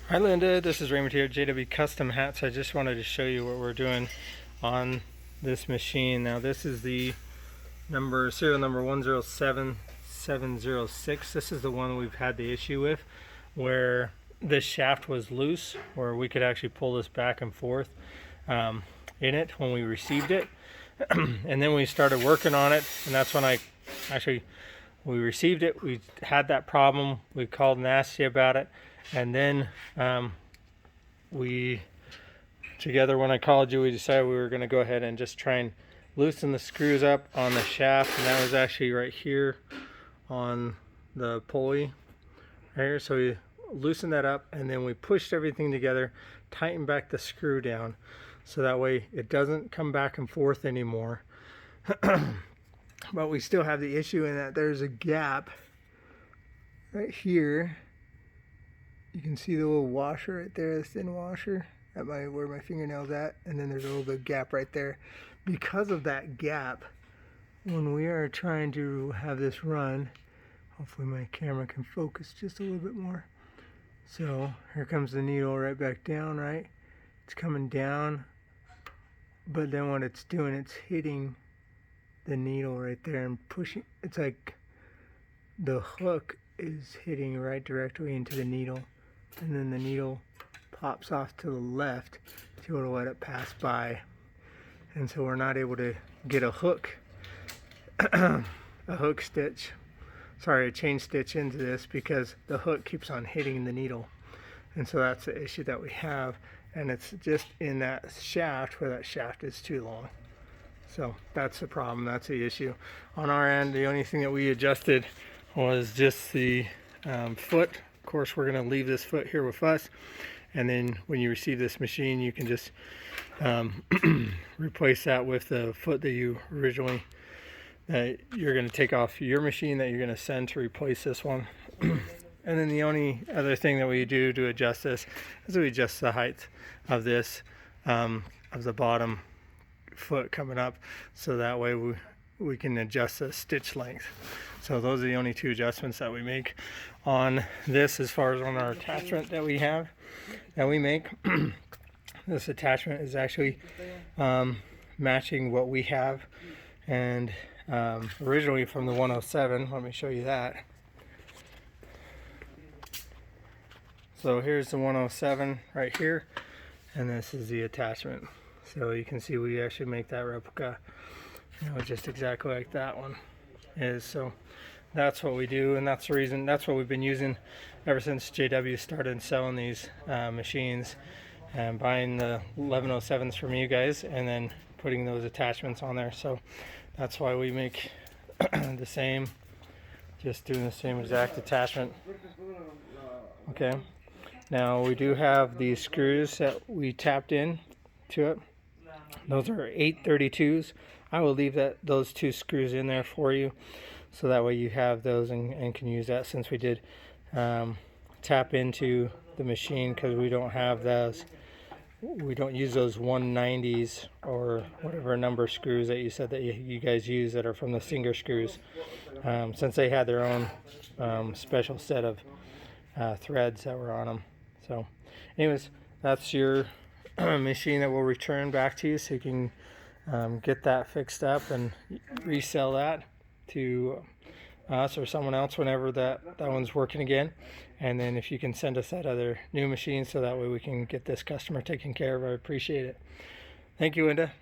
Hi Linda, this is Raymond here at JW Custom Hats. I just wanted to show you what we're doing on this machine. Now this is the serial number 107706. This is the one we've had the issue with, where this shaft was loose, where we could actually pull this back and forth in it when we received it. And then we started working on it, and that's when we received it. We had that problem. We called and asked you about it. And then together when I called you, we decided we were going to go ahead and just try and loosen the screws up on the shaft. And that was actually right here on the pulley right here. So we loosened that up, and then we pushed everything together, tightened back the screw down, so that way it doesn't come back and forth anymore. But we still have the issue in that there's a gap right here. You can see the little washer right there, the thin washer at where my fingernail's at, and then there's a little bit of gap right there. Because of that gap, when we are trying to have this run, hopefully my camera can focus just a little bit more. So here comes the needle right back down, right? It's coming down, but then what it's doing, it's hitting the needle right there and pushing. It's like the hook is hitting right directly into the needle, and then the needle pops off to the left to be able to let it pass by. And so we're not able to get a hook a chain stitch into this, because the hook keeps on hitting the needle. And so that's the issue that we have, and it's just in that shaft where that shaft is too long. So that's the problem, that's the issue. On our end, the only thing that we adjusted was just the foot. Of course, we're going to leave this foot here with us, and then when you receive this machine, you can just replace that with the foot that you originally you're going to take off your machine that you're going to send to replace this one. And then the only other thing that we do to adjust this is we adjust the height of this of the bottom foot coming up, so that way we can adjust the stitch length. So those are the only two adjustments that we make on this. As far as on our attachment that we make, this attachment is actually matching what we have, and originally from the 107. Let me show you that. So here's the 107 right here, and this is the attachment. So you can see we actually make that replica, just exactly like that one is. So that's what we do, and that's the reason, that's what we've been using ever since JW started selling these machines, and buying the 1107s from you guys and then putting those attachments on there. So that's why we make the same, just doing the same exact attachment. Okay, now we do have these screws that we tapped in to it. Those are 832s. I will leave those two screws in there for you, so that way you have those and can use that, since we did tap into the machine, because we don't have those. We don't use those 190s or whatever number screws that you said that you guys use that are from the Singer screws, since they had their own special set of threads that were on them. So anyways, that's your machine that will return back to you, so you can get that fixed up and resell that to us or someone else whenever that one's working again. And then if you can send us that other new machine, so that way we can get this customer taken care of, I appreciate it. Thank you, Linda.